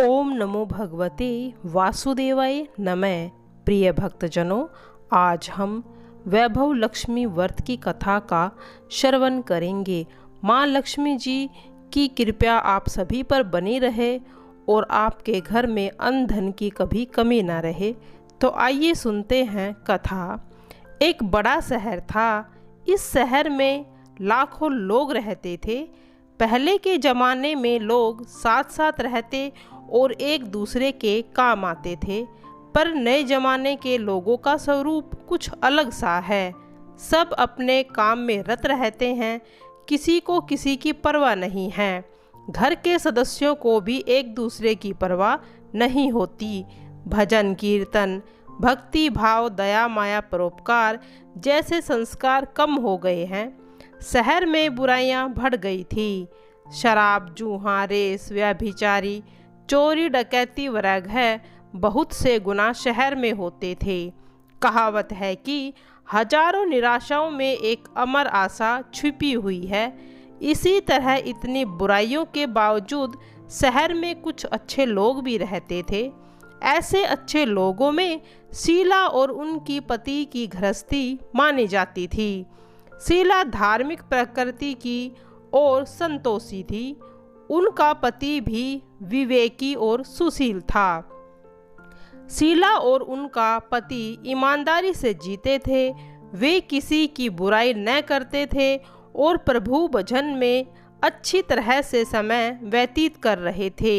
ओम नमो भगवते वासुदेवाय नमः। प्रिय भक्तजनों, आज हम वैभव लक्ष्मी व्रत की कथा का श्रवण करेंगे। माँ लक्ष्मी जी की कृपा आप सभी पर बनी रहे और आपके घर में अन्न धन की कभी कमी ना रहे। तो आइए सुनते हैं कथा। एक बड़ा शहर था। इस शहर में लाखों लोग रहते थे। पहले के ज़माने में लोग साथ साथ रहते और एक दूसरे के काम आते थे, पर नए ज़माने के लोगों का स्वरूप कुछ अलग सा है। सब अपने काम में रत रहते हैं, किसी को किसी की परवाह नहीं है। घर के सदस्यों को भी एक दूसरे की परवाह नहीं होती। भजन कीर्तन, भक्ति भाव, दया माया, परोपकार जैसे संस्कार कम हो गए हैं। शहर में बुराइयां बढ़ गई थी। शराब, जूहा, रेस, व्यभिचारी, चोरी, डकैती वगैरह बहुत से गुनाह शहर में होते थे। कहावत है कि हजारों निराशाओं में एक अमर आशा छुपी हुई है। इसी तरह इतनी बुराइयों के बावजूद शहर में कुछ अच्छे लोग भी रहते थे। ऐसे अच्छे लोगों में शीला और उनकी पति की गृहस्थी मानी जाती थी। शीला धार्मिक प्रकृति की और संतोषी थी। उनका पति भी विवेकी और सुशील था। शीला और उनका पति ईमानदारी से जीते थे। वे किसी की बुराई न करते थे और प्रभु भजन में अच्छी तरह से समय व्यतीत कर रहे थे।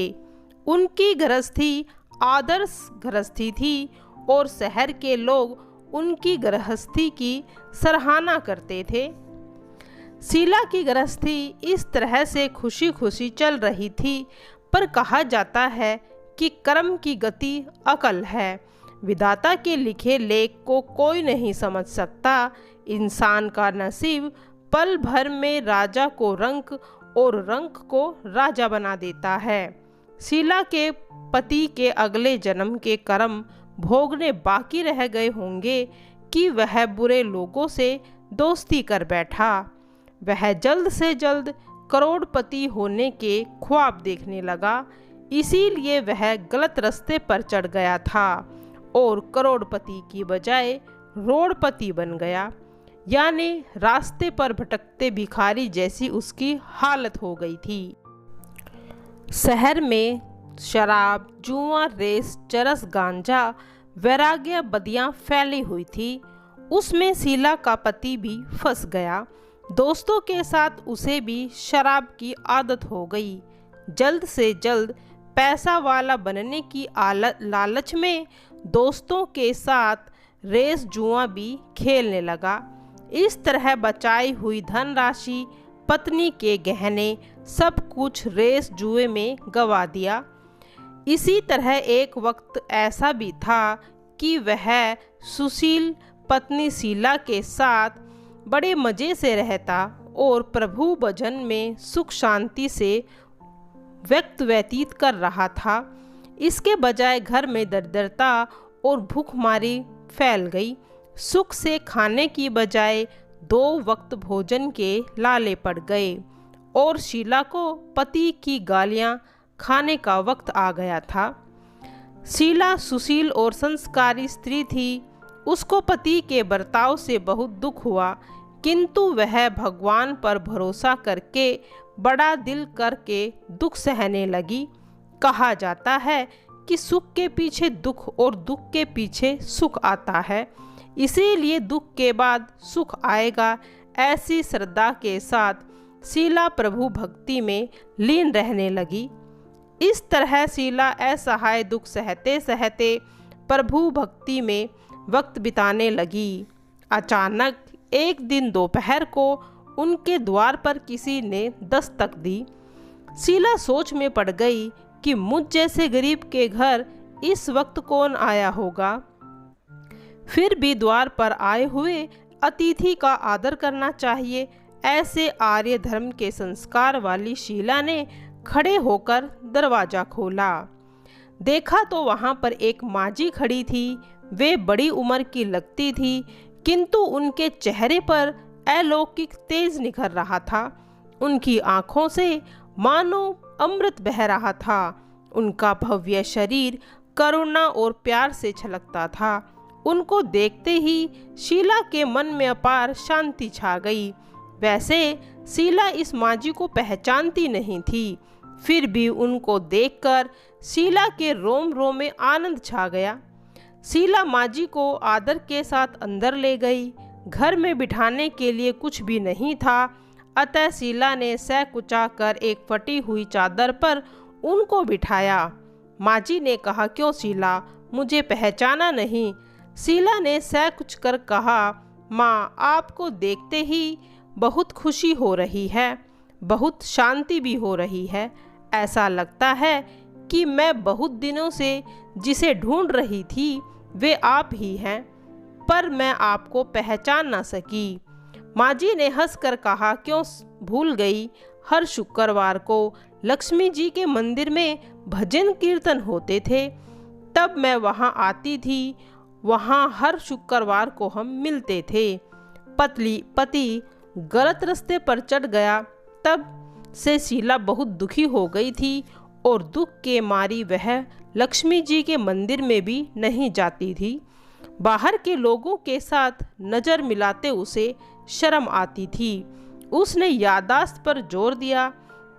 उनकी गृहस्थी आदर्श गृहस्थी थी और शहर के लोग उनकी गृहस्थी की सराहना करते थे। शीला की गृहस्थी इस तरह से खुशी खुशी चल रही थी, पर कहा जाता है कि कर्म की गति अकल है। विधाता के लिखे लेख को कोई नहीं समझ सकता। इंसान का नसीब पल भर में राजा को रंक और रंक को राजा बना देता है। शीला के पति के अगले जन्म के कर्म भोगने बाकी रह गए होंगे कि वह बुरे लोगों से दोस्ती कर बैठा। वह जल्द से जल्द करोड़पति होने के ख्वाब देखने लगा। इसीलिए वह गलत रास्ते पर चढ़ गया था और करोड़पति की बजाय रोड़पति बन गया, यानी रास्ते पर भटकते भिखारी जैसी उसकी हालत हो गई थी। शहर में शराब, जुआ, रेस, चरस, गांजा, वैराग्य बदियां फैली हुई थी। उसमें शीला का पति भी फंस गया। दोस्तों के साथ उसे भी शराब की आदत हो गई। जल्द से जल्द पैसा वाला बनने की लालच में दोस्तों के साथ रेस जुआ भी खेलने लगा। इस तरह बचाई हुई धनराशि, पत्नी के गहने, सब कुछ रेस जुए में गंवा दिया। इसी तरह एक वक्त ऐसा भी था कि वह सुशील पत्नी शीला के साथ बड़े मज़े से रहता और प्रभु भजन में सुख शांति से वक्त व्यतीत कर रहा था। इसके बजाय घर में दरिद्रता और भूखमारी फैल गई। सुख से खाने की बजाय 2 वक्त भोजन के लाले पड़ गए और शीला को पति की गालियां खाने का वक्त आ गया था। शीला सुशील और संस्कारी स्त्री थी। उसको पति के बर्ताव से बहुत दुख हुआ, किंतु वह भगवान पर भरोसा करके बड़ा दिल करके दुख सहने लगी। कहा जाता है कि सुख के पीछे दुख और दुख के पीछे सुख आता है, इसीलिए दुख के बाद सुख आएगा। ऐसी श्रद्धा के साथ शीला प्रभु भक्ति में लीन रहने लगी। इस तरह शीला असहाय दुख सहते सहते प्रभु भक्ति में वक्त बिताने लगी। अचानक एक दिन दोपहर को उनके द्वार पर किसी ने दस्तक दी। शीला सोच में पड़ गई कि मुझ जैसे गरीब के घर इस वक्त कौन आया होगा। फिर भी द्वार पर आए हुए अतिथि का आदर करना चाहिए। ऐसे आर्य धर्म के संस्कार वाली शीला ने खड़े होकर दरवाज़ा खोला। देखा तो वहाँ पर एक माँझी खड़ी थी। वे बड़ी उम्र की लगती थी, किंतु उनके चेहरे पर अलौकिक तेज निखर रहा था। उनकी आँखों से मानो अमृत बह रहा था उनका भव्य शरीर करुणा और प्यार से छलकता था। उनको देखते ही शीला के मन में अपार शांति छा गई। वैसे शीला इस माँ जी को पहचानती नहीं थी, फिर भी उनको देखकर शीला के रोम रोम में आनंद छा गया। शीला माँ जी को आदर के साथ अंदर ले गई। घर में बिठाने के लिए कुछ भी नहीं था, अतः शीला ने सह कुचा कर एक फटी हुई चादर पर उनको बिठाया। माँ जी ने कहा, क्यों शीला, मुझे पहचाना नहीं? शीला ने सह कुच कर कहा, माँ, आपको देखते ही बहुत खुशी हो रही है, बहुत शांति भी हो रही है। ऐसा लगता है कि मैं बहुत दिनों से जिसे ढूंढ रही थी वे आप ही हैं, पर मैं आपको पहचान ना सकी। माँ जी ने हंसकर कहा, क्यों भूल गई? हर शुक्रवार को लक्ष्मी जी के मंदिर में भजन कीर्तन होते थे, तब मैं वहाँ आती थी। वहाँ हर शुक्रवार को हम मिलते थे। पति गलत रास्ते पर चढ़ गया, तब से शीला बहुत दुखी हो गई थी और दुख के मारी वह लक्ष्मी जी के मंदिर में भी नहीं जाती थी। बाहर के लोगों के साथ नज़र मिलाते उसे शर्म आती थी। उसने याददाश्त पर जोर दिया,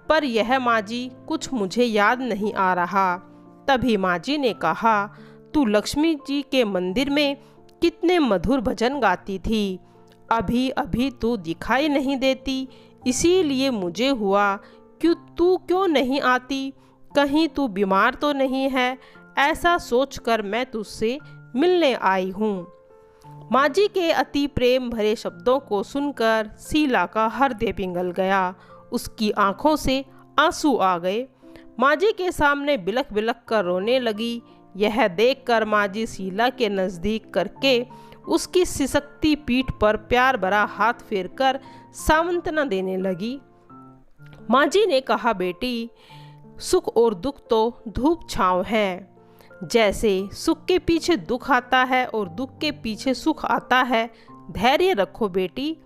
पर यह माँ जी, कुछ मुझे याद नहीं आ रहा। तभी माँ जी ने कहा, तू लक्ष्मी जी के मंदिर में कितने मधुर भजन गाती थी, अभी अभी तू दिखाई नहीं देती, इसीलिए मुझे हुआ कि तू क्यों नहीं आती, कहीं तू बीमार तो नहीं है? ऐसा सोचकर मैं तुझसे मिलने आई हूँ। माँ जी के अति प्रेम भरे शब्दों को सुनकर शीला का हृदय पिघल गया। उसकी आंखों से आंसू आ गए। माँ जी के सामने बिलख बिलख कर रोने लगी। यह देखकर माँ जी शीला के नज़दीक करके उसकी सिसकती पीठ पर प्यार भरा हाथ फेरकर सांत्वना देने लगी। माँ जी ने कहा, बेटी, सुख और दुख तो धूप छांव है। जैसे सुख के पीछे दुख आता है और दुख के पीछे सुख आता है, धैर्य रखो बेटी।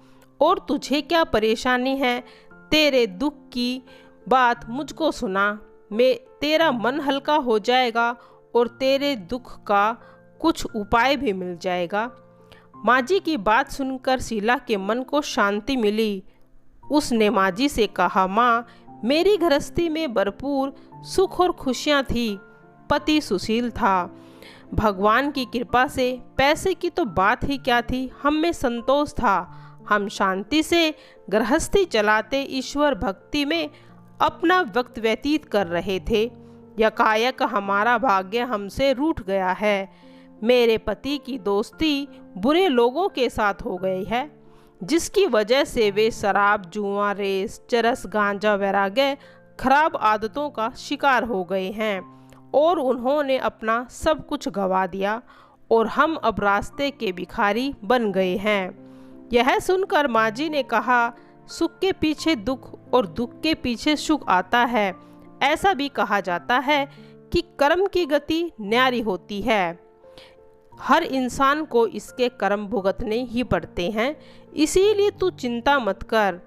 और तुझे क्या परेशानी है? तेरे दुख की बात मुझको सुना, तेरा मन हल्का हो जाएगा और तेरे दुख का कुछ उपाय भी मिल जाएगा। माँ जी की बात सुनकर शीला के मन को शांति मिली। उसने माँ जी से कहा, माँ, मेरी गृहस्थी में भरपूर सुख और खुशियाँ थी। पति सुशील था। भगवान की कृपा से पैसे की तो बात ही क्या थी, हम में संतोष था। हम शांति से गृहस्थी चलाते ईश्वर भक्ति में अपना वक्त व्यतीत कर रहे थे। यकायक हमारा भाग्य हमसे रूठ गया है। मेरे पति की दोस्ती बुरे लोगों के साथ हो गई है, जिसकी वजह से वे शराब, जुआ, रेस, चरस, गांजा, वैराग्य, खराब आदतों का शिकार हो गए हैं और उन्होंने अपना सब कुछ गंवा दिया और हम अब रास्ते के भिखारी बन गए हैं। यह सुनकर माँ जी ने कहा, सुख के पीछे दुख और दुख के पीछे सुख आता है। ऐसा भी कहा जाता है कि कर्म की गति न्यारी होती है। हर इंसान को इसके कर्म भुगतने ही पड़ते हैं, इसीलिए तू चिंता मत कर।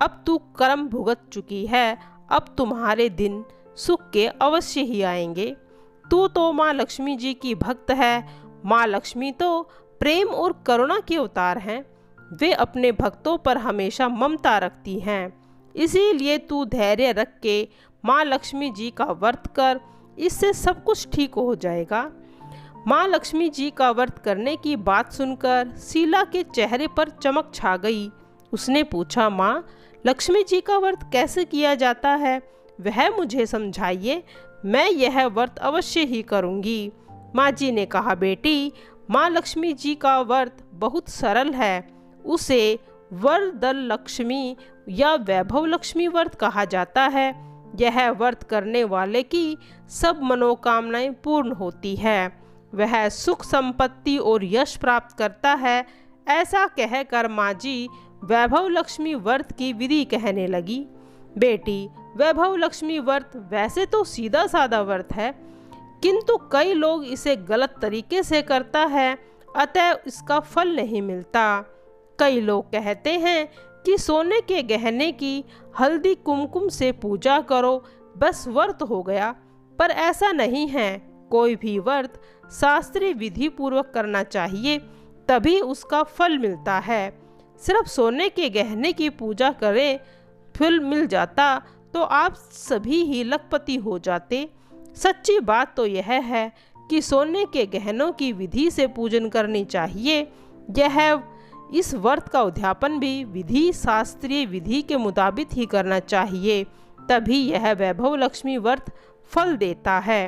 अब तू कर्म भुगत चुकी है, अब तुम्हारे दिन सुख के अवश्य ही आएंगे। तू तो माँ लक्ष्मी जी की भक्त है। माँ लक्ष्मी तो प्रेम और करुणा के अवतार हैं। वे अपने भक्तों पर हमेशा ममता रखती हैं। इसीलिए तू धैर्य रख के माँ लक्ष्मी जी का व्रत कर, इससे सब कुछ ठीक हो जाएगा। माँ लक्ष्मी जी का व्रत करने की बात सुनकर शीला के चेहरे पर चमक छा गई। उसने पूछा, माँ, लक्ष्मी जी का व्रत कैसे किया जाता है, वह मुझे समझाइए, मैं यह व्रत अवश्य ही करूँगी। माँ जी ने कहा, बेटी, माँ लक्ष्मी जी का व्रत बहुत सरल है। उसे वरदल लक्ष्मी या वैभव लक्ष्मी व्रत कहा जाता है। यह व्रत करने वाले की सब मनोकामनाएं पूर्ण होती है। वह सुख, संपत्ति और यश प्राप्त करता है। ऐसा कहकर माँ जी वैभव लक्ष्मी व्रत की विधि कहने लगी। बेटी, वैभव लक्ष्मी व्रत वैसे तो सीधा साधा व्रत है, किंतु कई लोग इसे गलत तरीके से करता है, अतः इसका फल नहीं मिलता। कई लोग कहते हैं कि सोने के गहने की हल्दी कुमकुम से पूजा करो, बस व्रत हो गया, पर ऐसा नहीं है। कोई भी व्रत शास्त्रीय विधि पूर्वक करना चाहिए, तभी उसका फल मिलता है। सिर्फ सोने के गहने की पूजा करें फल मिल जाता तो आप सभी ही लखपति हो जाते। सच्ची बात तो यह है कि सोने के गहनों की विधि से पूजन करनी चाहिए। इस व्रत का उद्यापन भी विधि शास्त्रीय विधि के मुताबिक ही करना चाहिए, तभी यह वैभव लक्ष्मी व्रत फल देता है।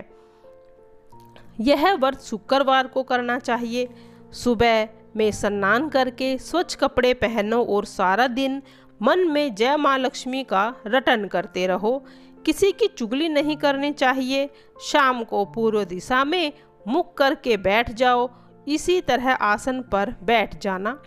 यह व्रत शुक्रवार को करना चाहिए। सुबह में स्नान करके स्वच्छ कपड़े पहनो और सारा दिन मन में जय माँ लक्ष्मी का रटन करते रहो। किसी की चुगली नहीं करनी चाहिए। शाम को पूर्व दिशा में मुख करके बैठ जाओ। इसी तरह आसन पर बैठ जाना।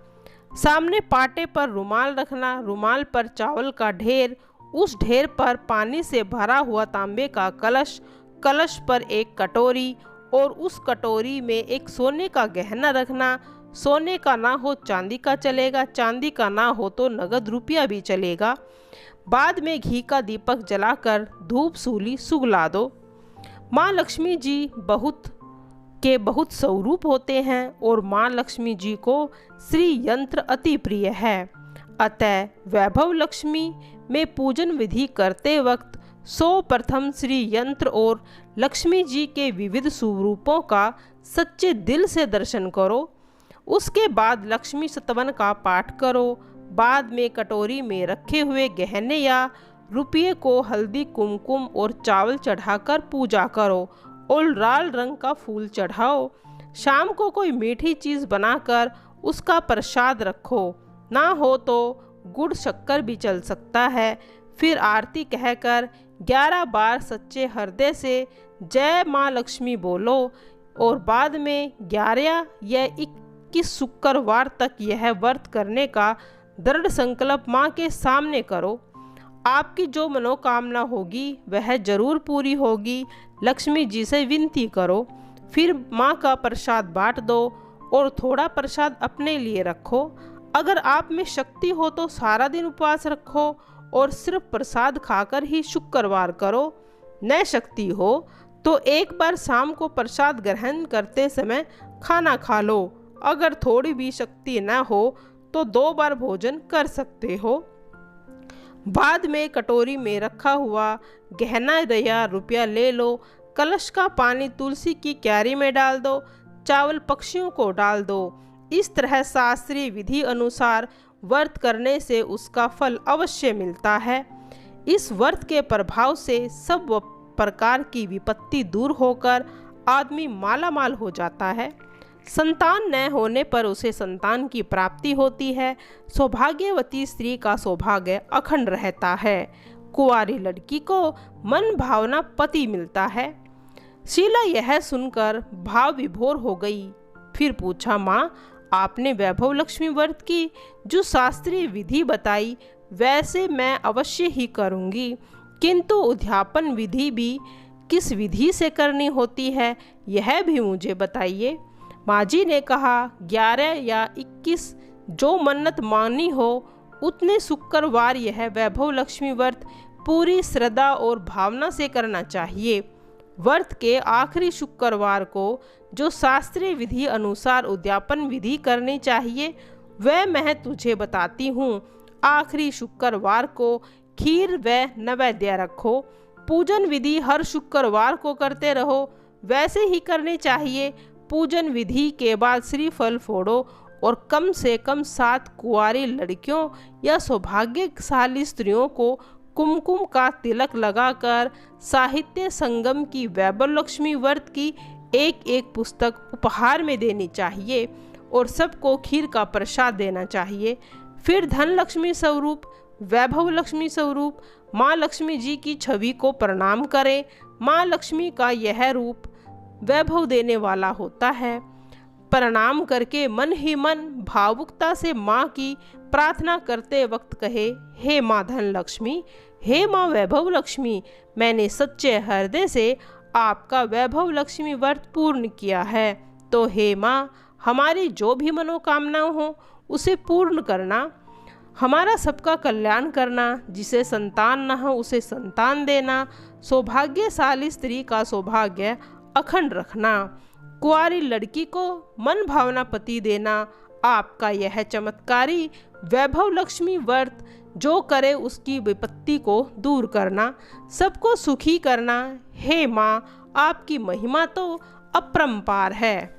सामने पाटे पर रुमाल रखना। रुमाल पर चावल का ढेर, उस ढेर पर पानी से भरा हुआ तांबे का कलश, कलश पर एक कटोरी और उस कटोरी में एक सोने का गहना रखना। सोने का ना हो चांदी का चलेगा, चांदी का ना हो तो नगद रुपया भी चलेगा। बाद में घी का दीपक जलाकर धूप सूली सुगला दो। माँ लक्ष्मी जी बहुत स्वरूप होते हैं और माँ लक्ष्मी जी को श्री यंत्र अति प्रिय है। अतः वैभव लक्ष्मी में पूजन विधि करते वक्त सर्वप्रथम श्री यंत्र और लक्ष्मी जी के विविध स्वरूपों का सच्चे दिल से दर्शन करो। उसके बाद लक्ष्मी शतवन का पाठ करो। बाद में कटोरी में रखे हुए गहने या रुपये को हल्दी, कुमकुम और चावल चढ़ाकर पूजा करो और लाल रंग का फूल चढ़ाओ। शाम को कोई मीठी चीज़ बनाकर उसका प्रसाद रखो। ना हो तो गुड़ शक्कर भी चल सकता है। फिर आरती कहकर 11 बार सच्चे हृदय से जय माँ लक्ष्मी बोलो और बाद में 11 या 21 शुक्रवार तक यह व्रत करने का दृढ़ संकल्प माँ के सामने करो। आपकी जो मनोकामना होगी वह जरूर पूरी होगी। लक्ष्मी जी से विनती करो। फिर माँ का प्रसाद बांट दो और थोड़ा प्रसाद अपने लिए रखो। अगर आप में शक्ति हो तो सारा दिन उपवास रखो और सिर्फ प्रसाद खाकर ही शुक्रवार करो। न शक्ति हो तो एक बार शाम को प्रसाद ग्रहण करते समय खाना खा लो। अगर थोड़ी भी शक्ति न हो तो 2 बार भोजन कर सकते हो। बाद में कटोरी में रखा हुआ गहना या रुपया ले लो। कलश का पानी तुलसी की क्यारी में डाल दो। चावल पक्षियों को डाल दो। इस तरह शास्त्रीय विधि अनुसार व्रत करने से उसका फल अवश्य मिलता है। इस व्रत के प्रभाव से सब प्रकार की विपत्ति दूर होकर आदमी मालामाल हो जाता है। संतान न होने पर उसे संतान की प्राप्ति होती है। सौभाग्यवती स्त्री का सौभाग्य अखंड रहता है। कुंवारी लड़की को मन भावना पति मिलता है। शीला यह सुनकर भाव विभोर हो गई। फिर पूछा, माँ आपने वैभव लक्ष्मी व्रत की जो शास्त्रीय विधि बताई वैसे मैं अवश्य ही करूँगी, किंतु उद्यापन विधि भी किस विधि से करनी होती है यह भी मुझे बताइए। माँ जी ने कहा, 11 या 21 जो मन्नत मानी हो उतने शुक्रवार यह वैभव लक्ष्मी व्रत पूरी श्रद्धा और भावना से करना चाहिए। व्रत के आखिरी शुक्रवार को जो शास्त्रीय विधि अनुसार उद्यापन विधि करनी चाहिए वह मैं तुझे बताती हूँ। आखिरी शुक्रवार को खीर व नैवेद्य रखो। पूजन विधि हर शुक्रवार को करते रहो, वैसे ही करनी चाहिए। पूजन विधि के बाद श्रीफल फोड़ो और कम से कम 7 कुंवारी लड़कियों या सौभाग्यशाली स्त्रियों को कुमकुम का तिलक लगाकर साहित्य संगम की वैभव लक्ष्मी व्रत की एक पुस्तक उपहार में देनी चाहिए और सबको खीर का प्रसाद देना चाहिए। फिर धन लक्ष्मी स्वरूप, वैभव लक्ष्मी स्वरूप माँ लक्ष्मी जी की छवि को प्रणाम करें। माँ लक्ष्मी का यह रूप वैभव देने वाला होता है। प्रणाम करके मन ही मन भावुकता से माँ की प्रार्थना करते वक्त कहे, हे माँ धन लक्ष्मी, हे माँ वैभव लक्ष्मी, मैंने सच्चे हृदय से आपका वैभव लक्ष्मी व्रत पूर्ण किया है, तो हे माँ हमारी जो भी मनोकामना हो उसे पूर्ण करना, हमारा सबका कल्याण करना, जिसे संतान न हो उसे संतान देना, सौभाग्यशाली स्त्री का सौभाग्य अखंड रखना। कुंवारी लड़की को मन भावना पति देना। आपका यह चमत्कारी वैभव लक्ष्मी व्रत जो करे उसकी विपत्ति को दूर करना, सबको सुखी करना। हे माँ, आपकी महिमा तो अपरंपार है।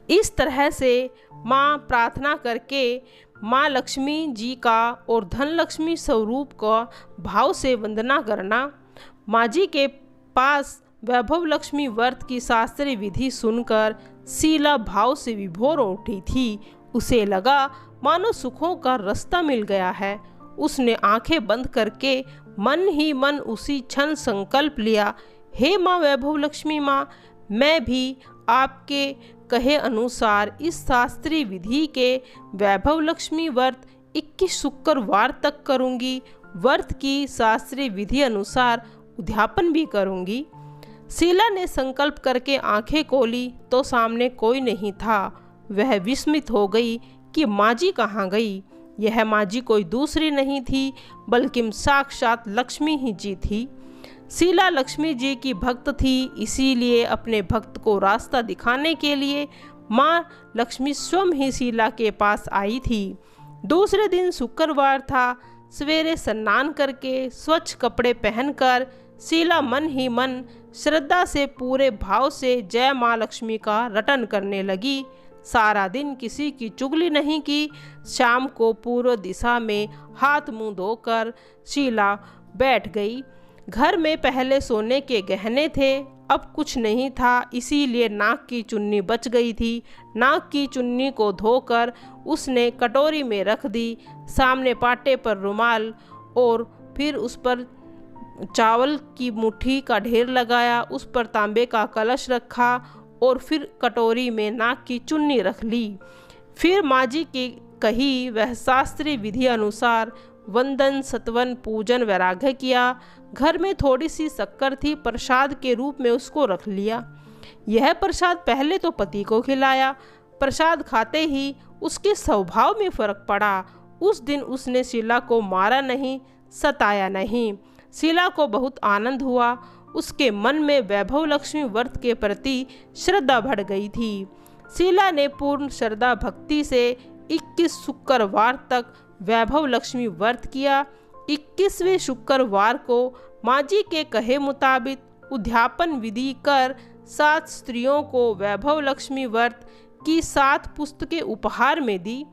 इस तरह से माँ प्रार्थना करके माँ लक्ष्मी जी का और धन लक्ष्मी स्वरूप का भाव से वंदना करना। माँ जी के पास वैभव लक्ष्मी व्रत की शास्त्रीय विधि सुनकर शीला भाव से विभोर उठी थी। उसे लगा मानो सुखों का रास्ता मिल गया है। उसने आंखें बंद करके मन ही मन उसी क्षण संकल्प लिया, हे माँ वैभव लक्ष्मी माँ, मैं भी आपके कहे अनुसार इस शास्त्रीय विधि के वैभव लक्ष्मी व्रत 21 शुक्रवार तक करूँगी। व्रत की शास्त्रीय विधि अनुसार उद्यापन भी करूँगी। शीला ने संकल्प करके आंखें खोली तो सामने कोई नहीं था। वह विस्मित हो गई कि माँ जी कहाँ गई। यह माँ जी कोई दूसरी नहीं थी बल्कि साक्षात लक्ष्मी ही जी थी। शीला लक्ष्मी जी की भक्त थी, इसीलिए अपने भक्त को रास्ता दिखाने के लिए माँ लक्ष्मी स्वयं ही शीला के पास आई थी। दूसरे दिन शुक्रवार था। सवेरे स्नान करके स्वच्छ कपड़े पहनकर शीला मन ही मन श्रद्धा से पूरे भाव से जय माँ लक्ष्मी का रटन करने लगी। सारा दिन किसी की चुगली नहीं की। शाम को पूर्व दिशा में हाथ मुंह धोकर शीला बैठ गई। घर में पहले सोने के गहने थे, अब कुछ नहीं था, इसीलिए नाक की चुन्नी बच गई थी। नाक की चुन्नी को धोकर उसने कटोरी में रख दी। सामने पाटे पर रुमाल और फिर उस पर चावल की मुट्ठी का ढेर लगाया। उस पर तांबे का कलश रखा और फिर कटोरी में नाक की चुन्नी रख ली। फिर माँ जी की कही वह शास्त्रीय विधि अनुसार वंदन सतवन पूजन वैराग्य किया। घर में थोड़ी सी शक्कर थी, प्रसाद के रूप में उसको रख लिया। यह प्रसाद पहले तो पति को खिलाया। प्रसाद खाते ही उसके स्वभाव में फर्क पड़ा। उस दिन उसने शीला को मारा नहीं, सताया नहीं। शीला को बहुत आनंद हुआ। उसके मन में वैभव लक्ष्मी व्रत के प्रति श्रद्धा बढ़ गई थी। शीला ने पूर्ण श्रद्धा भक्ति से 21 शुक्रवार तक वैभव लक्ष्मी व्रत किया। 21वें शुक्रवार को माँ जी के कहे मुताबिक उद्यापन विधि कर 7 स्त्रियों को वैभव लक्ष्मी व्रत की 7 पुस्तकें उपहार में दी।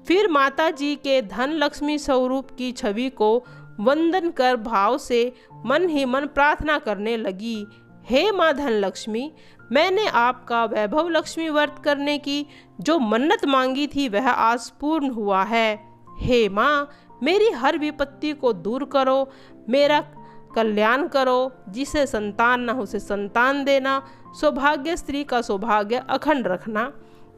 फिर माता जी के धन लक्ष्मी स्वरूप की छवि को वंदन कर भाव से मन ही मन प्रार्थना करने लगी, हे माँ धन लक्ष्मी, मैंने आपका वैभव लक्ष्मी व्रत करने की जो मन्नत मांगी थी वह आज पूर्ण हुआ है। हे माँ, मेरी हर विपत्ति को दूर करो, मेरा कल्याण करो। जिसे संतान न हो उसे संतान देना, सौभाग्य स्त्री का सौभाग्य अखंड रखना,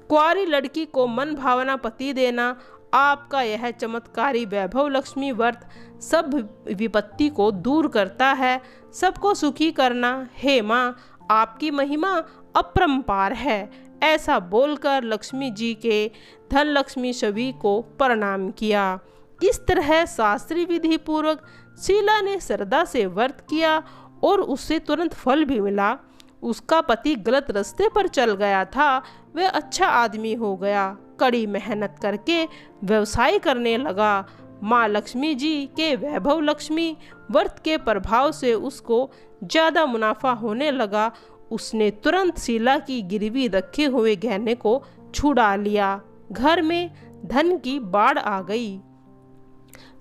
कुंवारी लड़की को मन भावना पति देना। आपका यह चमत्कारी वैभव लक्ष्मी व्रत सब विपत्ति को दूर करता है, सबको सुखी करना। हे माँ, आपकी महिमा अपरंपार है। ऐसा बोलकर लक्ष्मी जी के धन लक्ष्मी छवि को प्रणाम किया। इस तरह शास्त्रीय विधि पूर्वक शीला ने श्रद्धा से व्रत किया और उससे तुरंत फल भी मिला। उसका पति गलत रास्ते पर चल गया था, वह अच्छा आदमी हो गया। कड़ी मेहनत करके व्यवसाय करने लगा। माँ लक्ष्मी जी के वैभव लक्ष्मी व्रत के प्रभाव से उसको ज़्यादा मुनाफा होने लगा। उसने तुरंत शीला की गिरवी रखे हुए गहने को छुड़ा लिया। घर में धन की बाढ़ आ गई।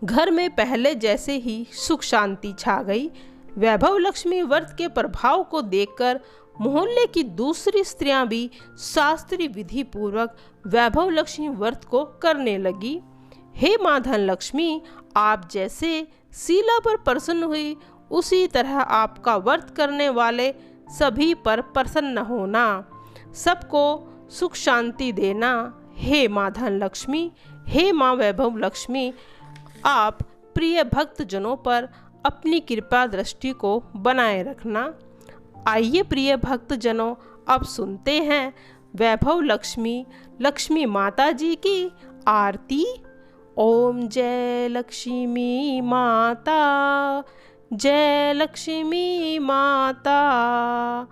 घर में पहले जैसे ही सुख शांति छा गई। वैभव लक्ष्मी व्रत के प्रभाव को देखकर मोहल्ले की दूसरी स्त्रियां भी शास्त्रीय विधि पूर्वक वैभव लक्ष्मी व्रत को करने लगी। हे माँ धन लक्ष्मी, आप जैसे शीला पर प्रसन्न हुई उसी तरह आपका व्रत करने वाले सभी पर प्रसन्न होना, सबको सुख शांति देना। हे माँ धन लक्ष्मी, हे माँ वैभव लक्ष्मी, आप प्रिय भक्त जनों पर अपनी कृपा दृष्टि को बनाए रखना। आइए प्रिय भक्त जनों, अब सुनते हैं वैभव लक्ष्मी लक्ष्मी माता जी की आरती। ओम जय लक्ष्मी माता जय लक्ष्मी माता।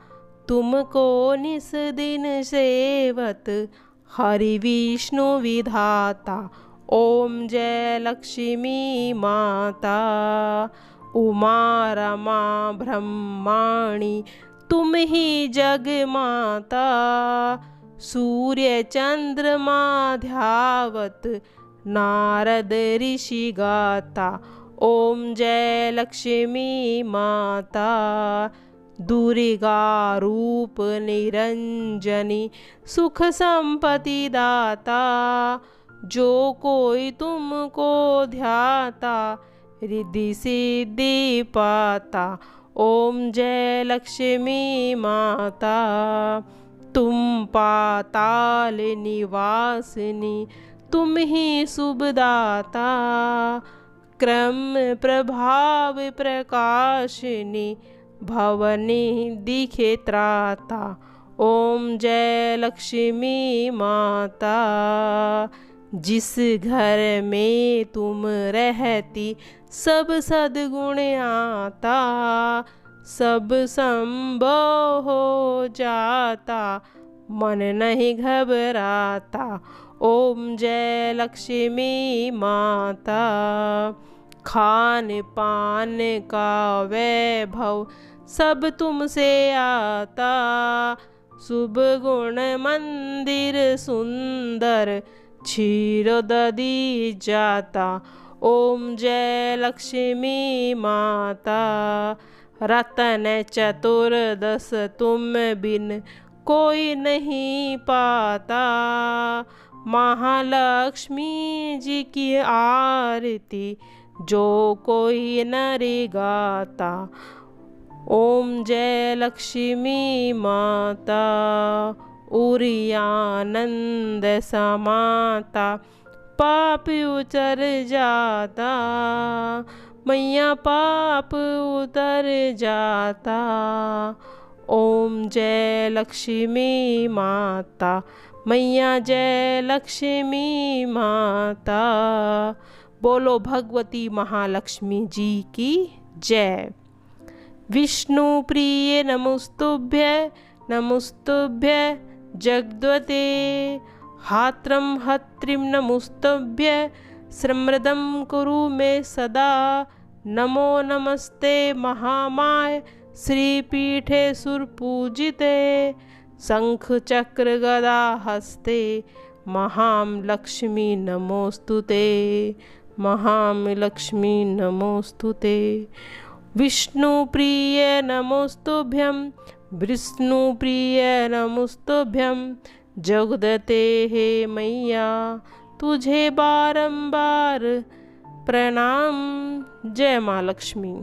तुमको निस दिन सेवत हरि विष्णु विधाता। ओम जय लक्ष्मी माता। उमा रमा ब्रह्माणी तुम ही जग माता। सूर्य चंद्रमा ध्यावत नारद ऋषि गाता। ओम जय लक्ष्मी माता। दुर्गा रूप निरंजनी सुख संपत्ति दाता। जो कोई तुमको ध्याता रिद्धि सिद्धि पाता। ओम जय लक्ष्मी माता। तुम पाताल निवासिनी तुम ही शुभदाता। क्रम प्रभाव प्रकाशिनी भवनी दिखे त्राता। ओम जय लक्ष्मी माता। जिस घर में तुम रहती सब सद्गुण आता। सब संभव हो जाता मन नहीं घबराता। ओम जय लक्ष्मी माता। खान पान का वैभव सब तुमसे आता। शुभ गुण मंदिर सुंदर क्षीर दधी जाता। ओम जय लक्ष्मी माता। रतन चतुर्दश तुम बिन कोई नहीं पाता। महालक्ष्मी जी की आरती जो कोई नर गाता। ओम जय लक्ष्मी माता। उरियानंद समाता पाप उतर जाता। मैया पाप उतर जाता। ओम जय लक्ष्मी माता। मैया जय लक्ष्मी माता। बोलो भगवती महालक्ष्मी जी की जय। विष्णु प्रिय नमोस्तुभ्य नमोस्तुभ्य जगद्वते। हात्रम हत्रिम नमोस्तुभ्य स्मृदं कुरु मे सदा। नमो नमस्ते महामाय श्रीपीठे सुरपूजिते। शंख चक्र गदा हस्ते महां लक्ष्मी नमोस्तुते। महां लक्ष्मी नमोस्तुते। विष्णु प्रिय नमोस्तुभ्यं विष्णु प्रिय नमोस्तुभ्यं। जगदते हे मैया तुझे बारंबार प्रणाम। जय माँ लक्ष्मी।